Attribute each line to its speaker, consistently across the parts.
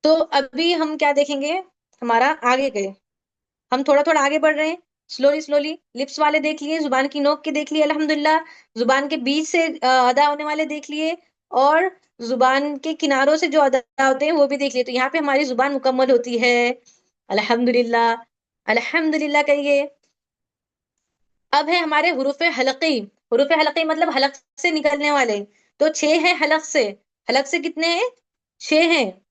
Speaker 1: तो अभी हम क्या देखेंगे, हमारा आगे गए, हम थोड़ा थोड़ा आगे बढ़ रहे हैं, स्लोली स्लोली। लिप्स वाले देख लिए, जुबान की नोक के देख लिए अल्हम्दुलिल्लाह, जुबान के बीच से अदा होने वाले देख लिए, और जुबान के किनारों से जो अदा होते हैं वो भी देख लिए। तो यहाँ पे हमारी जुबान मुकम्मल होती है। अल्हम्दुलिल्लाह, अल्हम्दुलिल्लाह कहिए। अब है हमारे हुरूफ हलकी। हुरूफ हलकी मतलब हलक से निकलने वाले। तो छह है हलक से। हलक से कितने हैं? छह हैं।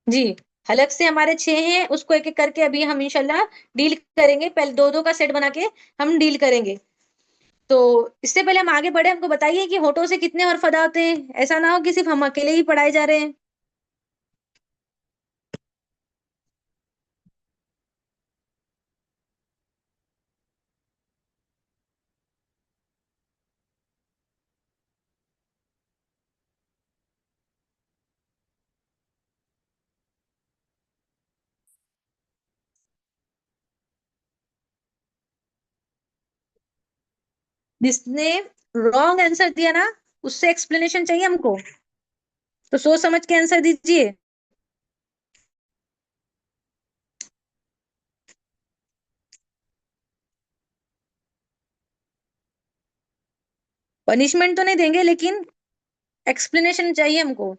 Speaker 1: जी, हलक से हमारे छह हैं, उसको एक एक करके अभी हम इंशाल्लाह डील करेंगे। पहले दो दो का सेट बना के हम डील करेंगे। तो इससे पहले हम आगे बढ़े, हमको बताइए कि होठों से कितने हर्फ अदा होते हैं। ऐसा ना हो कि सिर्फ हम अकेले ही पढ़ाए जा रहे हैं। जिसने रॉन्ग आंसर दिया ना, उससे एक्सप्लेनेशन चाहिए हमको। तो सोच समझ के आंसर दीजिए। पनिशमेंट तो नहीं देंगे, लेकिन एक्सप्लेनेशन चाहिए हमको,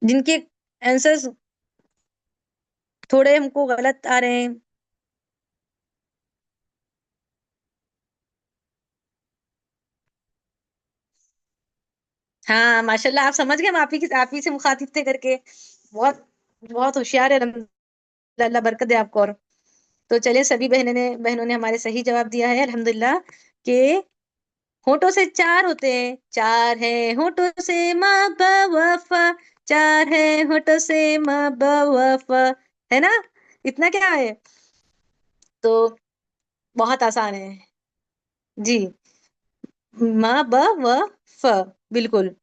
Speaker 1: जिनके आंसर्स थोड़े हमको गलत आ रहे हैं। हाँ माशाल्लाह, आप समझ गए, हम आप ही से मुखातिब थे करके। बहुत बहुत होशियार है, अल्लाह बरकत दे आपको। और तो चलिए, सभी बहनों ने हमारे सही जवाब दिया है अल्हम्दुलिल्लाह। के होठों से चार होते हैं, चार है होठों से माँ वफा, चार है होठों से माँ वफा, है ना? इतना क्या है? तो बहुत आसान है। जी, माँ व फ, बिल्कुल।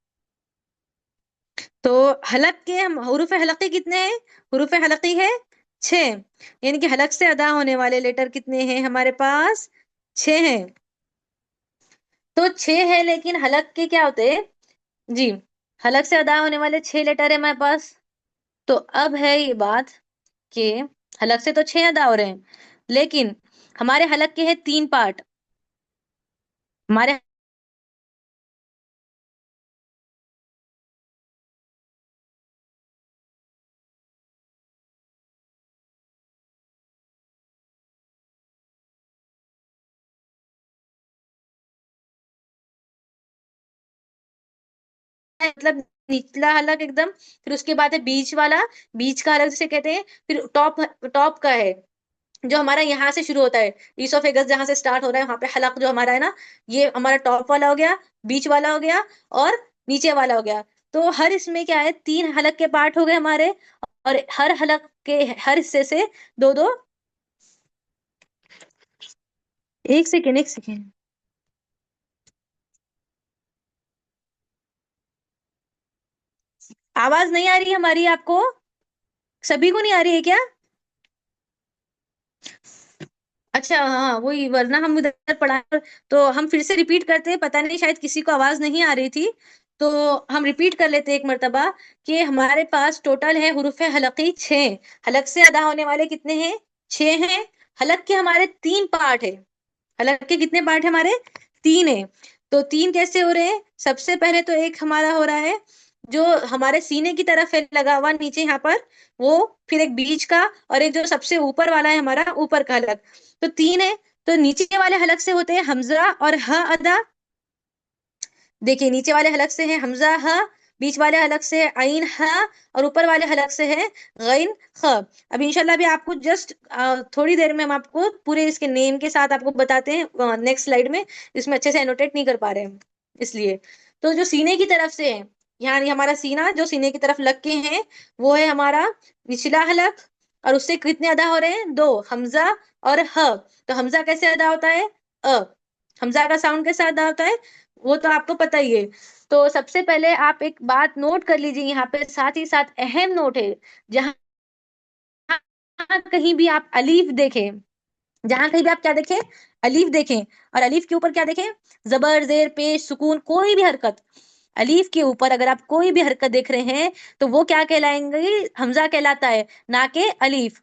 Speaker 1: तो हलक के हम हुरूफ हलकी कितने हैं? हुरूफ हलकी है छह। यानी कि हलक से अदा होने वाले लेटर कितने हैं हमारे पास? छह हैं। तो छह है, लेकिन हलक के क्या होते हैं? जी, हलक से अदा होने वाले छह लेटर है हमारे पास। तो अब है ये बात कि हलक से तो छह अदा हो रहे हैं, लेकिन हमारे हलक के हैं तीन पार्ट। हमारे मतलब निचला हलक एकदम, फिर उसके बाद है बीच वाला, बीच का हलक जिसे कहते हैं, फिर टॉप, टॉप का है जो हमारा यहाँ से शुरू होता है। ईसोफेगस जहां से स्टार्ट हो रहा है वहां पे हलक जो हमारा है ना, ये हमारा टॉप वाला हो गया, बीच वाला हो गया, और नीचे वाला हो गया। तो हर इसमें क्या है, तीन हलक के पार्ट हो गए हमारे, और हर हलक के हर हिस्से से दो दो। एक सेकेंड, एक सेकेंड। आवाज नहीं आ रही हमारी आपको? सभी को नहीं आ रही है क्या? अच्छा हाँ, वही, वरना हम उधर पढ़ा। तो हम फिर से रिपीट करते हैं, पता नहीं शायद किसी को आवाज नहीं आ रही थी। तो हम रिपीट कर लेते हैं एक मर्तबा, कि हमारे पास टोटल है हुरूफ हलकी छह। हलक से अदा होने वाले कितने हैं? छह हैं। हलक के हमारे तीन पार्ट है। हलक के कितने पार्ट है हमारे? तीन है। तो तीन कैसे हो रहे हैं? सबसे पहले तो एक हमारा हो रहा है जो हमारे सीने की तरफ है लगा हुआ नीचे यहाँ पर, वो, फिर एक बीच का, और एक जो सबसे ऊपर वाला है हमारा ऊपर का हलक। तो तीन है। तो नीचे वाले हलक से होते हैं हमजा और ह अदा। देखिए, नीचे वाले हलक से है हमजा ह, बीच वाले हलक से है आइन ह, और ऊपर वाले हलक से है गैन ख। अब इंशाल्लाह भी आपको जस्ट थोड़ी देर में हम आपको पूरे इसके नेम के साथ आपको बताते हैं नेक्स्ट स्लाइड में। इसमें अच्छे से एनोटेट नहीं कर पा रहे हैं इसलिए। तो जो सीने की तरफ से है, यहाँ ये हमारा सीना जो सीने की तरफ लग के हैं, वो है हमारा निचला हलक। और उससे कितने अदा हो रहे हैं? दो, हमजा और ह। तो हमजा कैसे अदा होता है? अ। हमजा का साउंड कैसे अदा होता है? वो तो आपको पता ही है। तो सबसे पहले आप एक बात नोट कर लीजिए, यहाँ पे साथ ही साथ अहम नोट है। जहां कहीं भी आप अलीफ देखें, जहां कहीं भी आप क्या देखें, अलीफ देखें, और अलीफ के ऊपर क्या देखें, जबर जेर पेश सुकून, कोई भी हरकत, अलीफ के ऊपर अगर आप कोई भी हरकत देख रहे हैं तो वो क्या कहलाएंगे, हमजा कहलाता है, ना कि अलीफ।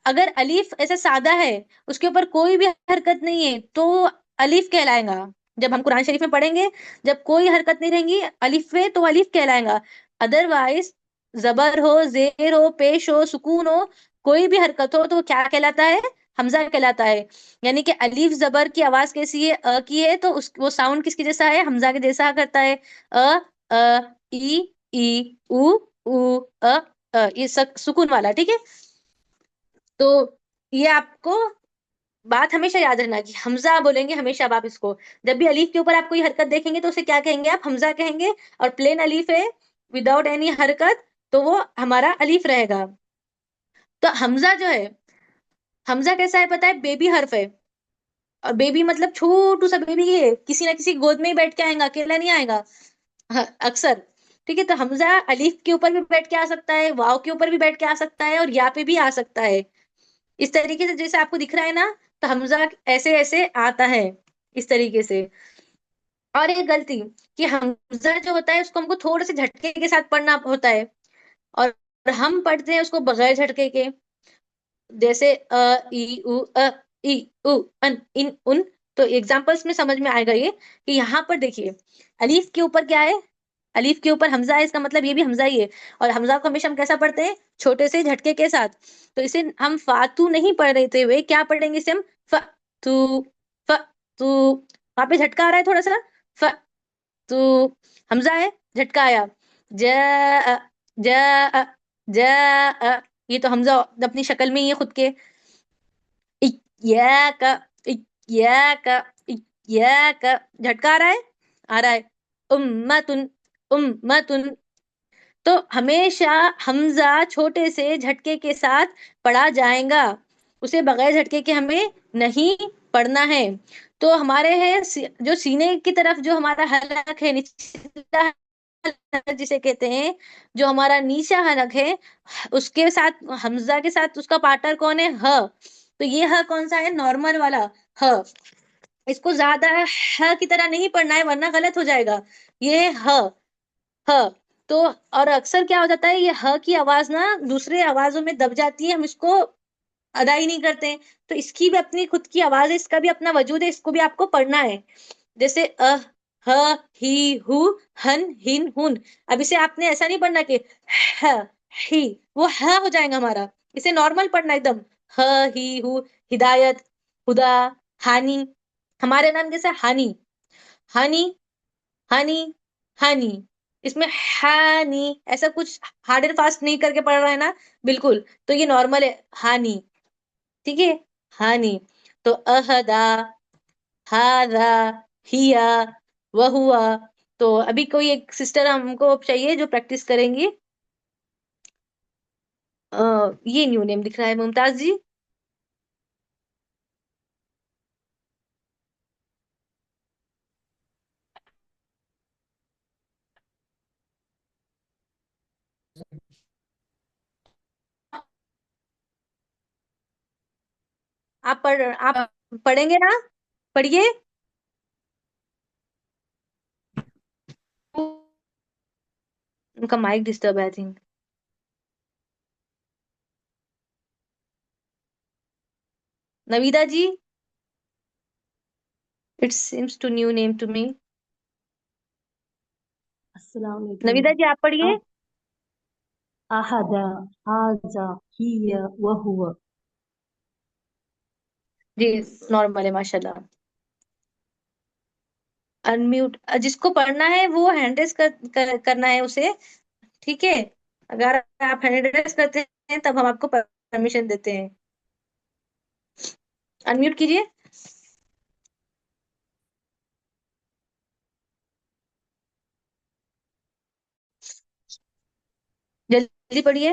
Speaker 1: अगर अलीफ ऐसे सादा है, उसके ऊपर कोई भी हरकत नहीं है, तो अलीफ कहलाएगा। जब हम कुरान शरीफ में पढ़ेंगे, जब कोई हरकत नहीं रहेंगी अलीफ पे, तो अलीफ कहलाएगा। अदरवाइज जबर हो, जेर हो, पेश हो, सुकून हो, कोई भी हरकत हो, तो वो क्या कहलाता है, हमजा कहलाता है। यानी कि अलीफ जबर की आवाज कैसी है, की है, तो उस वो साउंड किसके जैसा है, हमजा के जैसा करता है। ई उ अ ये सुकून वाला, ठीक है। तो ये आपको बात हमेशा याद रखना कि हमजा बोलेंगे हमेशा। अब आप इसको जब भी अलीफ के ऊपर आप कोई हरकत देखेंगे तो उसे क्या कहेंगे, आप हमजा कहेंगे। और प्लेन अलीफ है विदाउट एनी हरकत, तो वो हमारा अलीफ रहेगा। तो हमजा जो है, हमजा कैसा है पता है, बेबी हर्फ है। और बेबी मतलब छोटू सा बेबी है, किसी ना किसी गोद में ही बैठ के आएगा, अकेला नहीं आएगा। हाँ, अक्सर। ठीक है, तो हमजा अलीफ के ऊपर भी बैठ के आ सकता है, वाव के ऊपर भी बैठ के आ सकता है, और या पे भी आ सकता है। इस तरीके से जैसे आपको दिख रहा है ना, तो हमजा ऐसे ऐसे आता है, इस तरीके से। और एक गलती कि हमजा जो होता है उसको हमको थोड़े से झटके के साथ पढ़ना होता है, और हम पढ़ते हैं उसको बगैर झटके के। जैसे ई उ ई उ अन इन उन। तो एग्जाम्पल्स में समझ में आएगा ये, कि यहाँ पर देखिए अलीफ के ऊपर क्या है, अलीफ के ऊपर हमजा है, इसका मतलब ये भी हमजा ही है। और हमजा को हमेशा हम कैसा पढ़ते हैं, छोटे से झटके के साथ। तो इसे हम फातू नहीं पढ़ रहे थे हुए, क्या पढ़ेंगे इसे हम, फ तू, फ तू। वहां पे झटका आ रहा है थोड़ा सा, फ तू, हमजा है, झटका आया, ज ज ज। ये तो हमजा अपनी शक्ल में ही है खुद के। इय्याक, इय्याक, इय्याक, झटका आ रहा है, आ रहा है। उम्मतुन, उम्मतुन। तो हमेशा हमजा छोटे से झटके के साथ पढ़ा जाएगा, उसे बगैर झटके के हमें नहीं पढ़ना है। तो हमारे है जो सीने की तरफ जो हमारा हलक है, निचला हलक जिसे कहते हैं, जो हमारा नीचा हलक है, उसके साथ हमजा के साथ उसका पार्टनर कौन है, ह। तो ये ह कौन सा है, नॉर्मल वाला ह। इसको ज्यादा ह की तरह नहीं पढ़ना है, वरना गलत हो जाएगा। ये ह, ह। तो और अक्सर क्या हो जाता है, ये ह की आवाज ना दूसरे आवाजों में दब जाती है, हम इसको अदा ही नहीं करते हैं। तो इसकी भी अपनी खुद की आवाज है, इसका भी अपना वजूद है, इसको भी आपको पढ़ना है। जैसे ह, ही, हु, हन, हिन, हुन। अब इसे आपने ऐसा नहीं पढ़ना कि ह, ही, वो ह हो जाएगा हमारा। इसे नॉर्मल पढ़ना एकदम, ह, ही, हु, हिदायत, हुदा, हानि। हमारे नाम जैसे हानि, हानि, हानि, हानि। इसमें हानि ऐसा कुछ हार्ड एंड फास्ट नहीं करके पढ़ रहा है ना, बिल्कुल। तो ये नॉर्मल है, हानि, ठीक है, हानि। तो अहदा, हादा, हिया, वहुआ। तो अभी कोई एक सिस्टर हमको चाहिए जो प्रैक्टिस करेंगी। ये न्यू नेम दिख रहा है, मुमताज जी। आप पढ़ेंगे ना, पढ़िए। उनका माइक डिस्टर्ब है I think. Navida ji, it seems to new name to me.
Speaker 2: अस्सलाम वालेकुम।
Speaker 1: नवीदा जी आप पढ़िए।
Speaker 2: अहदा, हाजा, हिया, वहुवा।
Speaker 1: जी, नॉर्मल है माशाल्लाह। अनम्यूट, जिसको पढ़ना है वो हैंड रेस करना है उसे, ठीक है। अगर आप हैंड रेस करते हैं तब हम आपको परमिशन देते हैं। अनम्यूट कीजिए, जल्दी पढ़िए।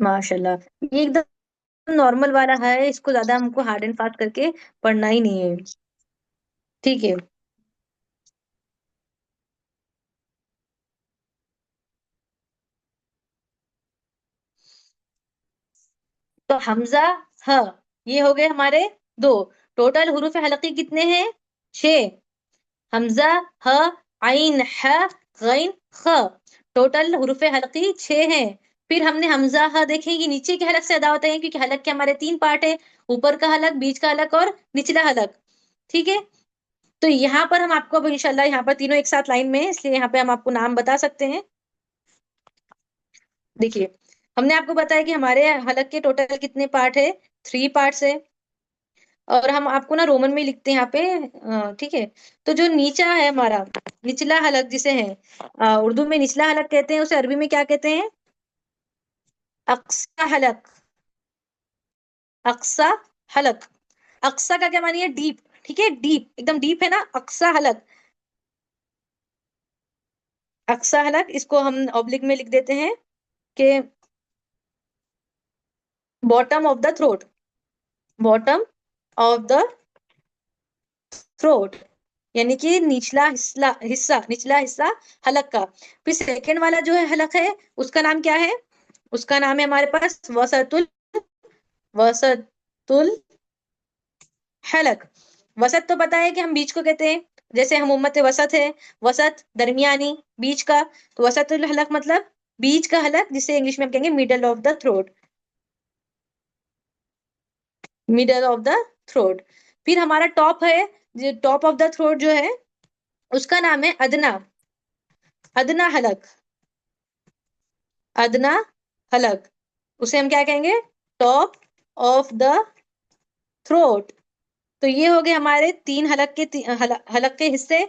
Speaker 1: माशाल्लाह, ये एकदम नॉर्मल वाला है, इसको ज्यादा हमको हार्ड एंड फास्ट करके पढ़ना ही नहीं है, ठीक है। तो हमजा ह, ये हो गए हमारे दो। टोटल हुरूफ हलकी कितने हैं? 6। हमजा, ह, आइन, ह, गैन, ख। टोटल हुरूफ हलकी 6 हैं। फिर हमने हमजा ह देखे, ये नीचे के हलक से अदा होते हैं, क्योंकि हलक के हमारे 3 पार्ट है, ऊपर का हलक, बीच का हलक और निचला हलक। ठीक है। तो यहाँ पर हम आपको अब इंशाल्लाह यहाँ पर तीनों एक साथ लाइन में है, इसलिए यहाँ पे हम आपको नाम बता सकते हैं। देखिए, हमने आपको बताया कि हमारे हलक के टोटल कितने पार्ट है? 3 पार्ट्स है। और हम आपको ना रोमन में लिखते हैं यहाँ पे, ठीक है। तो जो नीचा है हमारा, निचला हलक जिसे है, उर्दू में निचला हलक कहते हैं, उसे अरबी में क्या कहते हैं? अक्सा हलक। अक्सा हलक। अक्सा का क्या मानिए? डीप। ठीक है, डीप, एकदम डीप है ना, अक्सा हलक। अक्सा हलक, इसको हम ऑब्लिक में लिख देते हैं कि bottom of the throat. Bottom of the throat, यानी कि निचला हिस्सा, निचला हिस्सा हलक का। फिर सेकंड वाला जो है हलक है, उसका नाम क्या है? उसका नाम है हमारे पास वसतुल, वसतुल हलक। वसत तो पता है कि हम बीच को कहते हैं, जैसे हम उम्मत वसत है, वसत दरमियानी, बीच का। तो वसतुल हलक मतलब बीच का हलक, जिसे इंग्लिश में हम कहेंगे middle of the throat. Middle of the throat. फिर हमारा टॉप है, जो टॉप ऑफ द थ्रोट जो है, उसका नाम है अदना, अदना हलक। अदना हलक, उसे हम क्या कहेंगे? Top of the throat. तो ये हो गए हमारे 3 हलक के हलक के हिस्से।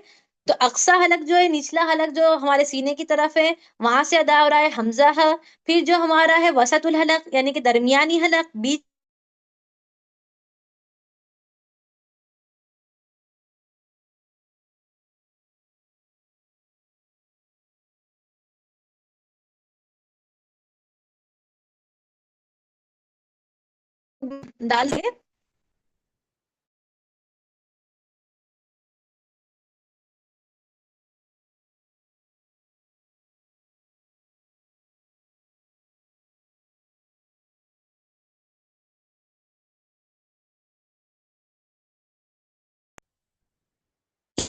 Speaker 1: तो अक्सा हलक जो है, निचला हलक जो हमारे सीने की तरफ है, वहां से अदा हो रहा है हमजा ह। फिर जो हमारा है वसतुल हलक, यानी कि दरमियानी हलक, बीच डाल के।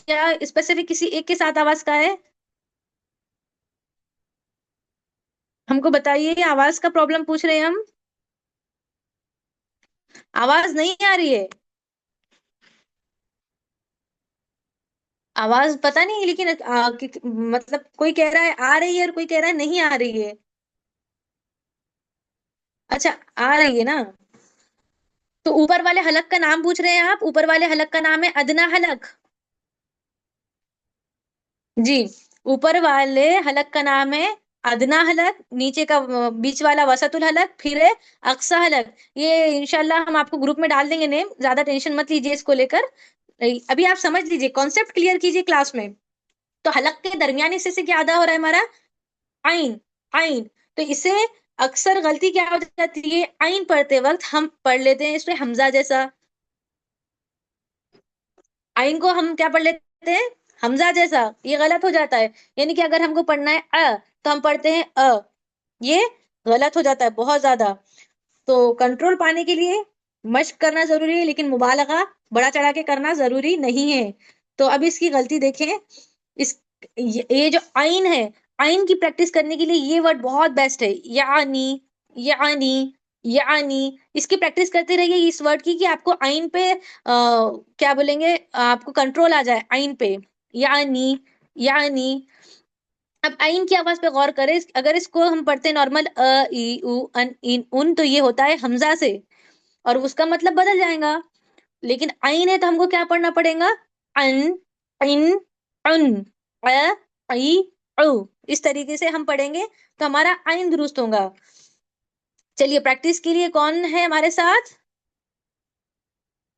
Speaker 1: क्या स्पेसिफिक किसी एक के साथ आवाज का है? हमको बताइए, आवाज का प्रॉब्लम पूछ रहे हैं हम। आवाज नहीं आ रही है? आवाज पता नहीं, लेकिन मतलब कोई कह रहा है आ रही है और कोई कह रहा है नहीं आ रही है। अच्छा, आ रही है ना? तो ऊपर वाले हलक का नाम पूछ रहे हैं आप। ऊपर वाले हलक का नाम है अदना हलक। जी, ऊपर वाले हलक का नाम है अदना हलक, नीचे का बीच वाला वसतुल हलक, फिर है अक्सा हलक। ये इंशाल्लाह हम आपको ग्रुप में डाल देंगे नेम, ज्यादा टेंशन मत लीजिए इसको लेकर। अभी आप समझ लीजिए, कॉन्सेप्ट क्लियर कीजिए क्लास में। तो हलक के दरमियाने हिस्से से क्या अदा हो रहा है हमारा? आइन। आइन। तो इसे अक्सर गलती क्या हो जाती है, आइन पढ़ते वक्त हम पढ़ लेते हैं इसमें हमजा जैसा। आइन को हम क्या पढ़ लेते हैं? हमजा जैसा। ये गलत हो जाता है। यानी कि अगर हमको पढ़ना है तो हम पढ़ते हैं ये गलत हो जाता है बहुत ज्यादा। तो कंट्रोल पाने के लिए मश्क करना जरूरी है, लेकिन मुबालगा बढ़ा चढ़ा के करना जरूरी नहीं है। तो अब इसकी गलती देखें। इस ये जो आइन है, आइन की प्रैक्टिस करने के लिए ये वर्ड बहुत बेस्ट है, यानी। यानी, यानी, इसकी प्रैक्टिस करते रहिए इस वर्ड की, कि आपको आइन पे क्या बोलेंगे, आपको कंट्रोल आ जाए आइन पे। यानी, यानी। अब आइन की आवाज पे गौर करें। अगर इसको हम पढ़ते हैं नॉर्मल ई उ अन इन उन, तो ये होता है हमजा से, और उसका मतलब बदल जाएगा। लेकिन आइन है तो हमको क्या पढ़ना पड़ेगा? अन, इन, उन, अ, ई, उ। इस तरीके से हम पढ़ेंगे तो हमारा आइन दुरुस्त होगा। चलिए, प्रैक्टिस के लिए कौन है हमारे साथ?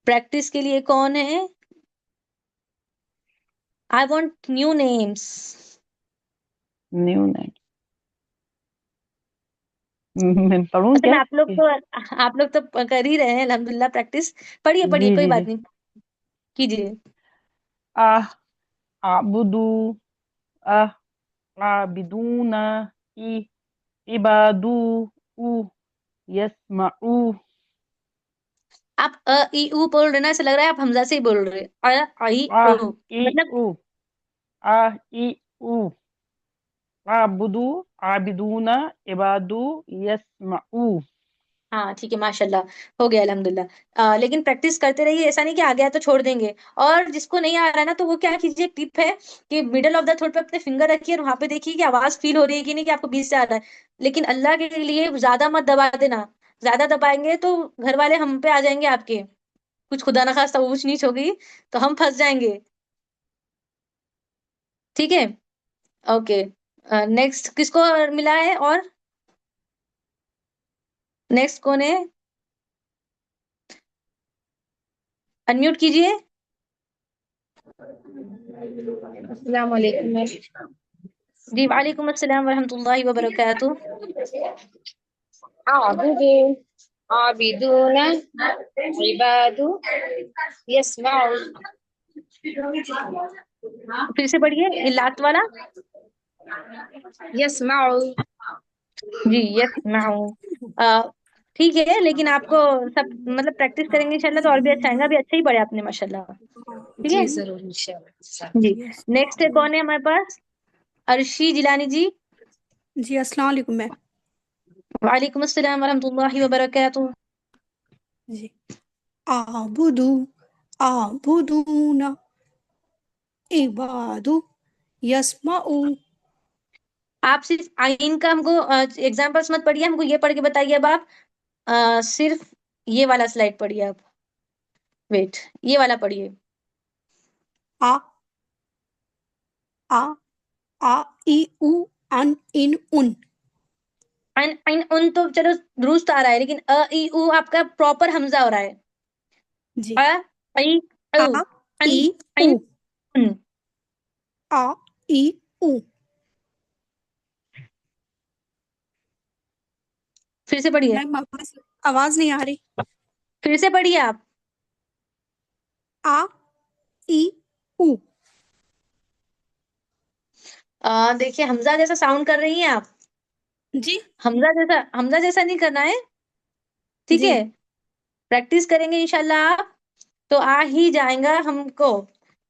Speaker 1: प्रैक्टिस के लिए कौन है? I want new names.
Speaker 2: New nine. मैं पढ़ूं
Speaker 1: अच्छा,
Speaker 2: क्या?
Speaker 1: मैं आप लोग तो कर ही रहे हैं अल्हम्दुलिल्लाह प्रैक्टिस। पढ़िए पढ़िए,
Speaker 2: जी
Speaker 1: कोई
Speaker 2: जी
Speaker 1: बात
Speaker 2: जी।
Speaker 1: नहीं, कीजिए।
Speaker 2: आह, आबुदू, आह, आबिदूना, ई, इबादू, ऊ, यस्मऊ।
Speaker 1: आप अ ई उ बोल रहे ना, ऐसा लग रहा है आप हमजा से ही बोल रहे। अ ई
Speaker 2: आ
Speaker 1: उ
Speaker 2: ई
Speaker 1: मतलब।
Speaker 2: उ आ ई उ आबुदू आबिदूना इबादू यस्मऊ।
Speaker 1: हाँ ठीक है, माशाल्लाह, हो गया अल्हम्दुलिल्लाह। लेकिन प्रैक्टिस करते रहिए, ऐसा नहीं कि आ गया तो छोड़ देंगे। और जिसको नहीं आ रहा ना, तो वो क्या कीजिए, टिप है कि मिडल ऑफ द थ्रोट पे अपने फिंगर रखिए और वहां पे देखिए कि आवाज फील हो रही है कि नहीं, कि आपको बीच से आ रहा है। लेकिन अल्लाह के लिए ज्यादा मत दबा देना। ज्यादा दबाएंगे तो घर वाले हम पे आ जाएंगे आपके। कुछ खुदा ना खास्ता ऊंच नीच हो गई तो हम फंस जाएंगे। ठीक है। ओके। नेक्स्ट किसको मिला है? और नेक्स्ट कौन है? अनम्यूट कीजिए।
Speaker 3: अस्सलाम वालेकुम मैम।
Speaker 1: जी वालेकुम अस्सलाम वरहमतुल्लाहि वबरकातुह।
Speaker 3: आबुदु आबिदूना इबादु यस्माउ।
Speaker 1: फिर से पढ़िए ये लास्ट वाला।
Speaker 3: यस्माउ।
Speaker 1: जी यस मैं हूँ। ठीक है, लेकिन आपको सब मतलब प्रैक्टिस करेंगे इंशाल्लाह तो और भी अच्छा आएगा। अभी अच्छा ही पढ़े आपने माशाल्लाह। ठीक है।
Speaker 3: जी जरूर इंशाल्लाह।
Speaker 1: जी। नेक्स्ट है कौन है हमारे पास? अर्शी जिलानी जी।
Speaker 4: जी अस्सलाम वालेकुम मैम।
Speaker 1: वालेकुम अस्सलाम वरहमतुल्लाहि वबरकातुह।
Speaker 4: जी आबुदू आबुदूना इबादु यस्माउ।
Speaker 1: आप सिर्फ आइन का हमको एग्जाम्पल्स मत पढ़िए, हमको ये पढ़ के बताइए। अब आप सिर्फ ये वाला स्लाइड पढ़िए आप। वेट, ये वाला पढ़िए।
Speaker 4: आ आ आ ई उ अन इन उन।
Speaker 1: अन इन उन तो चलो दुरुस्त आ रहा है, लेकिन अ ई उ आपका प्रॉपर हमजा हो रहा है।
Speaker 4: जी
Speaker 1: अ ई उ
Speaker 4: आ
Speaker 1: अन
Speaker 4: ई उ
Speaker 1: इन उन।
Speaker 4: आ ई उ।
Speaker 1: फिर से पढ़िए।
Speaker 4: मैम आवाज आवाज नहीं आ रही।
Speaker 1: फिर से पढ़िए आप।
Speaker 4: आ ई उ।
Speaker 1: देखिए हमजा जैसा साउंड कर रही हैं आप।
Speaker 4: जी
Speaker 1: हमजा जैसा नहीं करना है। ठीक
Speaker 4: जी
Speaker 1: है। प्रैक्टिस करेंगे इंशाल्लाह आप, तो आ ही जाएगा हमको।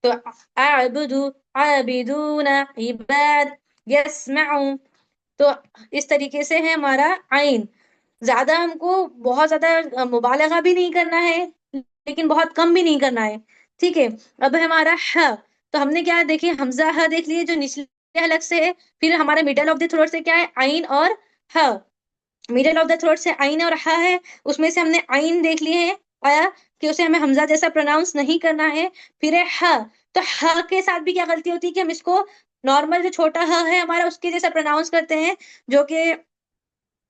Speaker 1: तो आबुदु आबिदूना इबाद यस्मऊ। तो इस तरीके से है हमारा आइन। ज्यादा हमको बहुत ज्यादा मुबालगा भी नहीं करना है, लेकिन बहुत कम भी नहीं करना है। ठीक है। अब है हमारा ह। तो हमने क्या देखिए, हमजा ह देख लिए जो निचले हलक से है। फिर हमारे मिडल ऑफ द थ्रोट से क्या है, आइन और ह। मिडल ऑफ द थ्रोट से आइन और ह है। उसमें से हमने आइन देख लिए हैं, आया कि उसे हमें हमजा जैसा प्रोनाउंस नहीं करना है। फिर है ह। तो ह के साथ भी क्या गलती होती है कि हम इसको नॉर्मल जो छोटा ह है हमारा उसके जैसा प्रोनाउंस करते हैं, जो कि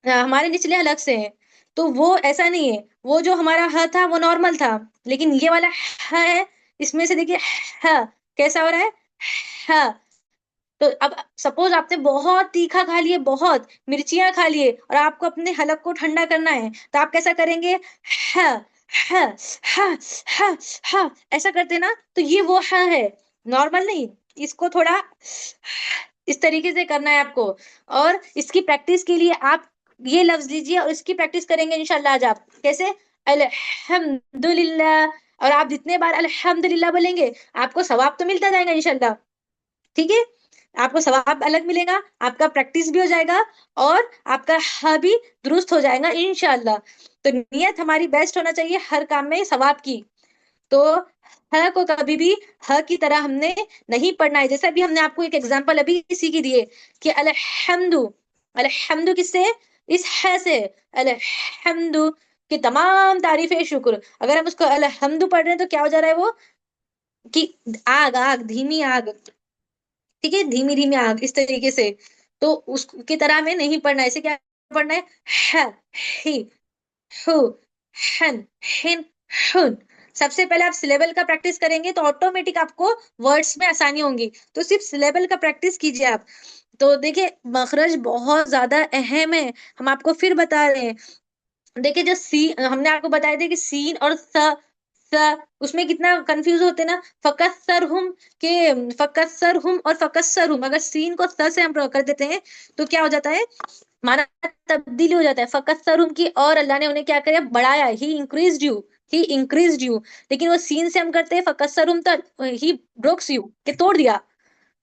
Speaker 1: हमारे निचले हलक से है। तो वो ऐसा नहीं है, वो जो हमारा ह था वो नॉर्मल था। लेकिन ये वाला ह है, इसमें से देखिए ह कैसा हो रहा है, ह। तो अब सपोज आपने बहुत तीखा खा लिए, बहुत मिर्चियां खा लिए, और आपको अपने हलक को ठंडा करना है, तो आप कैसा करेंगे, ह ह ह ह ह ऐसा करते ना। तो ये वो ह है, नॉर्मल नहीं। इसको थोड़ा इस तरीके से करना है आपको। और इसकी प्रैक्टिस के लिए आप ये लफ्ज लीजिए और इसकी प्रैक्टिस करेंगे इंशाल्लाह। आज आप कैसे, अल्हम्दुलिल्लाह। और आप जितने बार अल्हम्दुलिल्लाह बोलेंगे, आपको सवाब तो मिलता जाएगा इंशाल्लाह। ठीक है। आपको सवाब अलग मिलेगा, आपका प्रैक्टिस भी हो जाएगा, और आपका ह भी दुरुस्त हो जाएगा इंशाल्लाह। तो नियत हमारी बेस्ट होना चाहिए हर काम में सवाब की। तो ह को कभी भी ह की तरह हमने नहीं पढ़ना है। जैसे अभी हमने आपको एक एग्जांपल अभी इसी की दिए कि अलहम्दु। अलहम्दु किससे है? इस ह से। अलहम्दु की तमाम तारीफें शुक्र। अगर हम उसको अलहम्दु पढ़ रहे हैं तो क्या हो जा रहा है वो, कि आग आग धीमी आग। ठीक है, धीमी धीमी आग इस तरीके से। तो उसकी तरह में नहीं पढ़ना है। इसे क्या पढ़ना है, ह ही हु हन हिन हुन। सबसे पहले आप सिलेबल का प्रैक्टिस करेंगे तो ऑटोमेटिक आपको वर्ड्स में आसानी होंगी। तो सिर्फ सिलेबल का प्रैक्टिस कीजिए आप। तो देखिए मखरज बहुत ज्यादा अहम है, हम आपको फिर बता रहे हैं। देखिए जो सी हमने आपको बताया था कि सीन और स उसमें कितना कंफ्यूज होते हैं ना। फकस्सरहुम के फकस्सरहुम और फकस्सरहुम, अगर सीन को स से हम कर देते हैं तो क्या हो जाता है, माना तब्दीली हो जाता है, फकस्सरुम की, और अल्लाह ने उन्हें क्या किया, बढ़ाया, he increased you, he increased you. लेकिन वो सीन से हम करते हैं फकस्सरुम, तो ही ब्रोक्स यू, के तोड़ दिया,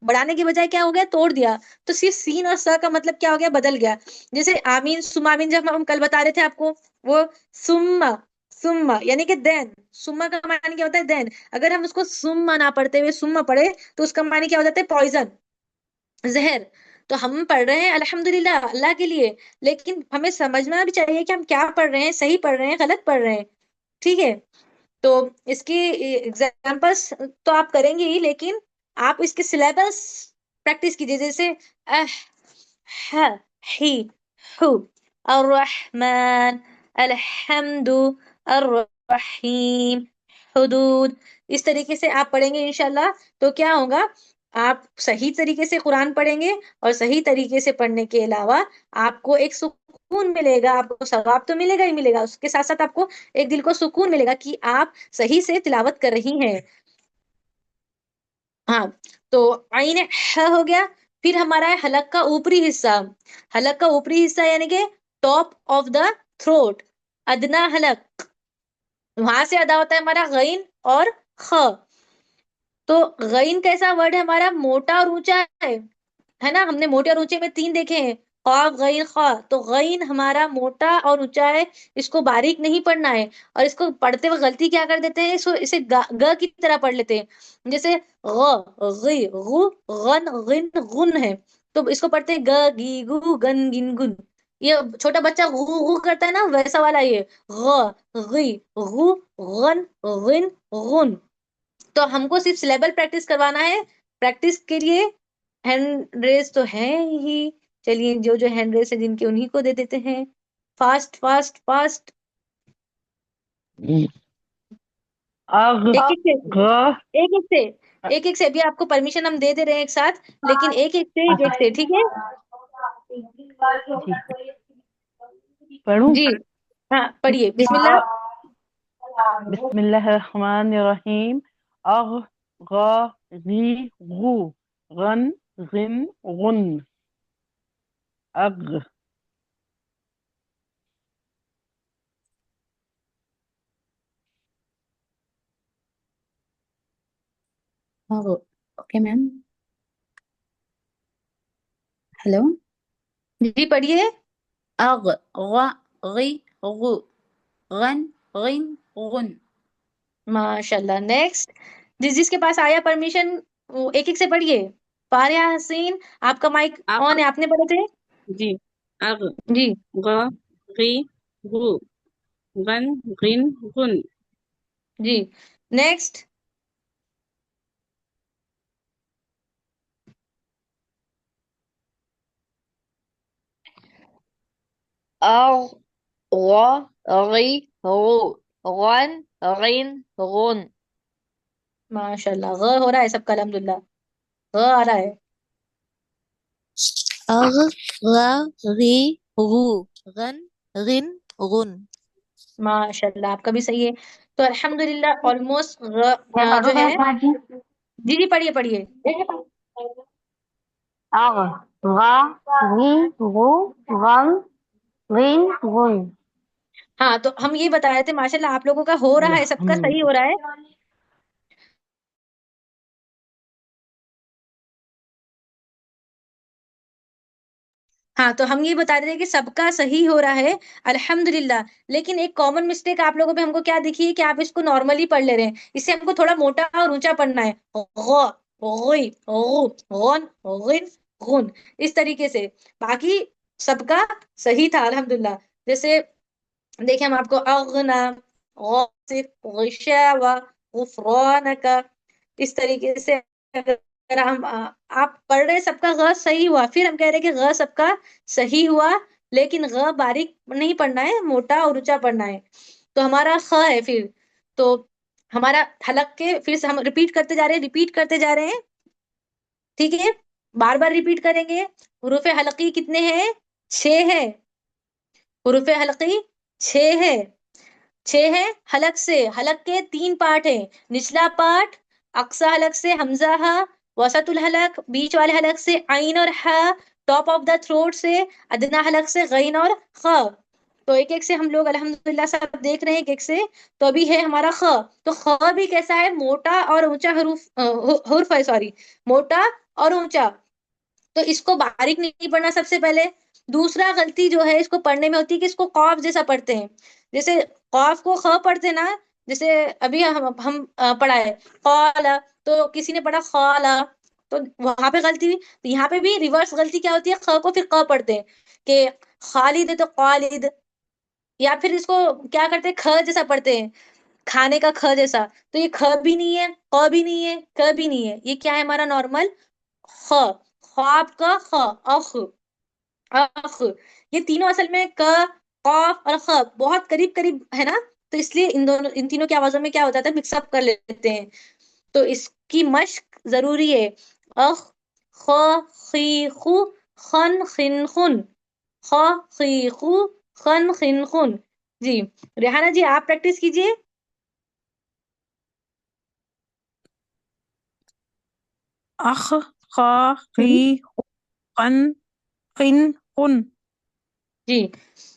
Speaker 1: बढ़ाने की बजाय क्या हो गया, तोड़ दिया। तो सिर्फ सीन और स का मतलब क्या हो गया, बदल गया। जैसे आमीन सुमामीन, जब हम कल बता रहे थे आपको, वो सुम्मा, सुम्मा यानी कि देन, सुम्मा का मानी क्या होता है, देन। अगर हम उसको सुम्मा ना पढ़ते हुए सुम्मा पढ़े, तो उसका मानी क्या हो जाता है, पॉइजन, जहर। तो हम पढ़ रहे हैं अल्हम्दुलिल्लाह अल्लाह के लिए, लेकिन हमें समझना भी चाहिए कि हम क्या पढ़ रहे हैं, सही पढ़ रहे हैं, गलत पढ़ रहे हैं। ठीक है। तो इसकी एग्जांपल्स तो आप करेंगे ही, लेकिन आप इसके सिलेबस प्रैक्टिस कीजिए। जैसे अह, ह, ही, हु, अर्रहमान, अलहम्दु, अर्रहीम, हुदूद। इस तरीके से आप पढ़ेंगे इंशाल्लाह, तो क्या होगा, आप सही तरीके से कुरान पढ़ेंगे, और सही तरीके से पढ़ने के अलावा आपको एक सुकून मिलेगा, आपको सवाब तो मिलेगा ही मिलेगा, उसके साथ साथ आपको एक दिल को सुकून मिलेगा कि आप सही से तिलावत कर रही हैं। हाँ, तो आइन ह हो गया। फिर हमारा है हलक का ऊपरी हिस्सा। हलक का ऊपरी हिस्सा यानी कि टॉप ऑफ द थ्रोट, अदना हलक, वहां से अदा होता है हमारा गईन और ख। तो गईन कैसा वर्ड है हमारा, मोटा और ऊंचा है ना। हमने मोटे और ऊंचे में तीन देखे हैं, ख्वाफ गईन खा। तो गईन हमारा मोटा और ऊंचा है, इसको बारीक नहीं पढ़ना है। और इसको पढ़ते वक्त गलती क्या कर देते हैं, इसको इसे ग की तरह पढ़ लेते हैं। जैसे ग, गी, गु, गन, गिन, गुन है, तो इसको पढ़ते हैं ग, गी, गु, गन, गिन, गुन। ये छोटा बच्चा गु गु करता है ना, वैसा वाला ये ग, गी, गु, गन, गिन, गुन। तो हमको सिर्फ सिलेबल प्रैक्टिस करवाना है। प्रैक्टिस के लिए हैंड रेस तो है ही, चलिए जो जो हैंड रेस है जिनके, उन्हीं को दे देते हैं। फास्ट फास्ट फास्ट,
Speaker 2: अग,
Speaker 1: एक एक से,
Speaker 2: ग,
Speaker 1: एक एक से, एक एक से भी आपको परमिशन हम दे दे रहे हैं एक साथ, लेकिन एक एक से, एक एक से, ठीक है।
Speaker 2: जी, पढ़ूं?
Speaker 1: जी हाँ, पढ़िए, बिस्मिल्लाह।
Speaker 2: अ, बिस्मिल्लाहिर्रहमानिर्रहीम। अग, ग, गी, गु, गन, गिन, गुन, अग।
Speaker 3: Okay ma'am. हेलो।
Speaker 1: जी पढ़िए।
Speaker 3: अग, ग, गी, गु, गन, गिन, गुन।
Speaker 1: माशाल्लाह। नेक्स्ट, जिसके पास आया परमिशन, वो एक एक से पढ़िए। फारिया हसीन, आपका माइक
Speaker 3: अग,
Speaker 1: ऑन है, आपने पढ़े थे।
Speaker 3: जी। अग,
Speaker 1: जी
Speaker 3: ग, गी, गु, गन, गिन, गुन।
Speaker 1: जी। नेक्स्ट,
Speaker 3: अग, ग, गी, गु, गन, गिन, गुन।
Speaker 1: माशाल्लाह, ग हो रहा है सबका, अल्हम्दुलिल्लाह, ग आ रहा है।
Speaker 5: अग गी गु गन गिन गुन।
Speaker 1: माशाल्लाह, आपका भी सही है। तो अल्हम्दुलिल्लाह ऑलमोस्ट
Speaker 2: मैं पढ़ूं
Speaker 1: जो
Speaker 2: मैं
Speaker 1: है।
Speaker 2: बाजी?
Speaker 1: जी जी पढ़िए पढ़िए।
Speaker 2: अग, ग, गी, गु, गन, गिन, गुन।
Speaker 1: हाँ, तो हम ये बता रहे थे, माशाल्लाह आप लोगों का हो रहा है, सबका सही हो रहा है। हाँ, तो हम ये बता रहे थे कि सबका सही हो रहा है अल्हम्दुलिल्लाह। लेकिन एक कॉमन मिस्टेक आप लोगों में हमको क्या दिखी है, कि आप इसको नॉर्मली पढ़ ले रहे हैं, इससे हमको थोड़ा मोटा और ऊंचा पढ़ना है। गौ, गोई, गु, गौन, गुन, गुन, इस तरीके से। बाकी सबका सही था अल्हम्दुलिल्लाह। जैसे देखिए, हम आपको अगना, गौसिफ, गिशावा, गुफरानका, इस तरीके से अगर हम आप पढ़ रहे, सबका ग सही हुआ, फिर हम कह रहे हैं कि ग सबका सही हुआ, लेकिन ग बारीक नहीं पढ़ना है, मोटा और ऊंचा पढ़ना है। तो हमारा ख है फिर। तो हमारा हलक के, फिर से हम रिपीट करते जा रहे हैं, रिपीट करते जा रहे हैं, ठीक है। बार बार रिपीट करेंगे। हुरूफ हलकी कितने हैं, 6 है। हुरूफ हलकी 6 है, 6 है। हलक से, हलक के 3 पार्ट है। निचला पार्ट अक्सा हलक से हमजा हा, वसतुल हलक बीच वाले हलक से आइन और हा, टॉप ऑफ द थ्रोट से, अदना हलक से गैन और ख। तो एक एक से हम लोग अल्हम्दुलिल्लाह सब देख रहे हैं एक एक से। तो अभी है हमारा ख। तो ख भी कैसा है, मोटा और ऊंचा हुर्फ है, सॉरी, मोटा और ऊंचा। तो इसको बारीक नहीं पढ़ना सबसे पहले। दूसरा गलती जो है इसको पढ़ने में होती है कि इसको कॉफ जैसा पढ़ते हैं। जैसे कॉफ को ख पढ़ते हैं ना, जैसे अभी हम पढ़ा है कौला, तो किसी ने पढ़ा खौला, तो वहां पे गलती हुई। तो यहाँ पे भी रिवर्स गलती क्या होती है, ख को फिर क पढ़ते हैं कि खालिद है तो खालिद। या फिर इसको क्या करते हैं, ख जैसा पढ़ते हैं, खाने का ख जैसा। तो ये ख भी नहीं है, क भी नहीं है, क भी नहीं है, ये क्या है हमारा नॉर्मल ख। ख्वाब का ख, अख, अख। ये तीनों असल में क, कॉफ और ख बहुत करीब करीब है ना। तो इसलिए इन तीनों की आवाजों में क्या हो जाता है, मिक्सअप कर लेते हैं। तो इसकी मश्क जरूरी है। अख, ख, खी, खु, खन, खिन, खुन। ख, खी, खु, खन, खिन, खुन। जी, रेहाना जी आप प्रैक्टिस कीजिए।
Speaker 3: अख, ख, खी,
Speaker 1: हम्म,
Speaker 3: खन, खिन, कुन।
Speaker 1: जी,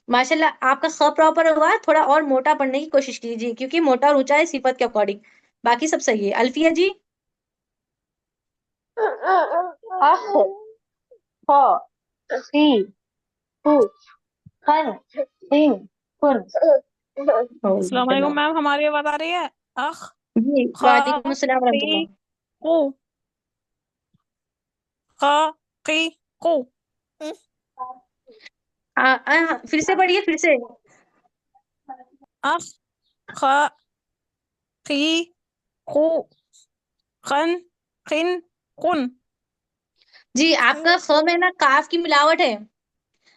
Speaker 1: माशाल्लाह आपका ख प्रॉपर हुआ। थोड़ा और मोटा पढ़ने की कोशिश कीजिए, क्योंकि मोटा और ऊंचा है सिफत के अकॉर्डिंग। बाकी सब सही है। अल्फिया जी।
Speaker 2: अख, ख, खी, खू, खन, खीन, कुन।
Speaker 3: अस्सलाम वालेकुम मैम, हमारी आवाज आ रही है? अख,
Speaker 1: जी,
Speaker 3: ख,
Speaker 1: वालेकुम अस्सलाम
Speaker 3: खी,
Speaker 1: वरहमतुल्लाह।
Speaker 3: कु, ख, खी, कु।
Speaker 1: फिर से पढ़िए, फिर से।
Speaker 3: अख, ख, खी, कु, खन, खिन, कुन।
Speaker 1: जी, आपका ख में ना काफ की मिलावट है।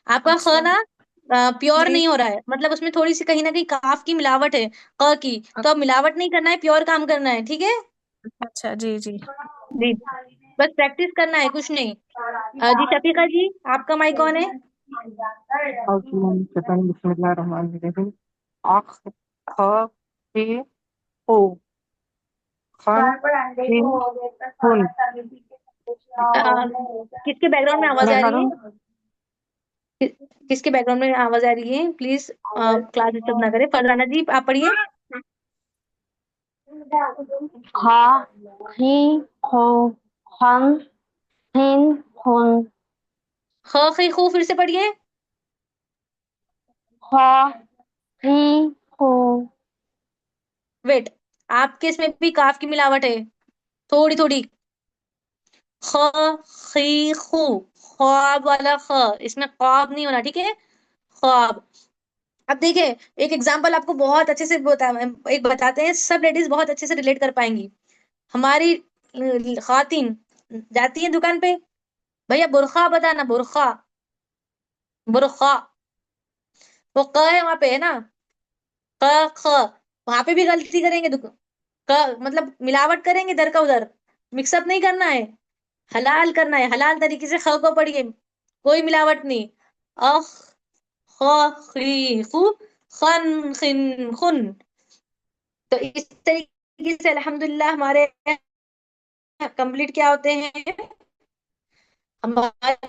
Speaker 1: आपका ख
Speaker 3: अच्छा
Speaker 1: ना प्योर
Speaker 3: जी,
Speaker 1: नहीं हो रहा है, मतलब उसमें थोड़ी सी कहीं ना कहीं काफ की मिलावट है, क की। तो अब मिलावट नहीं करना है, प्योर काम करना है, ठीक है।
Speaker 3: अच्छा जी जी।
Speaker 1: जी, बस प्रैक्टिस करना है, कुछ नहीं। जी शफीका जी, आपका माइक ऑन है।
Speaker 2: बिस्मिल्लाहिर्रहमानिर्रहीम। अख, ख, खी, खू, खन, खीन, कुन।
Speaker 1: किसके बैकग्राउंड में आवाज
Speaker 2: मैं
Speaker 1: आ रही है?
Speaker 2: पढ़ूं?
Speaker 1: किसके बैकग्राउंड में आवाज आ रही है, प्लीज क्लास डिस्टर्ब ना करें। फरजाना जी आप पढ़िए।
Speaker 2: ख, खी, खू, खन, खीन, खून।
Speaker 1: ख, खी, खू फिर से पढ़िए।
Speaker 2: ख, खी, खू।
Speaker 1: वेट, आपके इसमें भी काफ की मिलावट है, थोड़ी थोड़ी। ख, खी, खू, ख्वाब वाला ख, इसमें ख्वाब नहीं होना, ठीक है, ख्वाब। अब देखिए, एक एग्जांपल आपको बहुत अच्छे से एक बताते हैं, सब लेडीज बहुत अच्छे से रिलेट कर पाएंगी। हमारी खातिन जाती है दुकान पे, भैया बुरखा बताना, बुरखा, बुरखा। वो क है वहां पे, है ना, क, ख। वहां पे भी गलती करेंगे, मतलब मिलावट करेंगे इधर का उधर, मिक्सअप नहीं करना है, हलाल करना है, हलाल तरीके से ख को पढ़िए, कोई मिलावट नहीं। अख, ख, खी, खु, खन, खिन, खुन। तो इस तरीके से अल्हम्दुलिल्लाह हमारे कंप्लीट क्या होते हैं, हमारे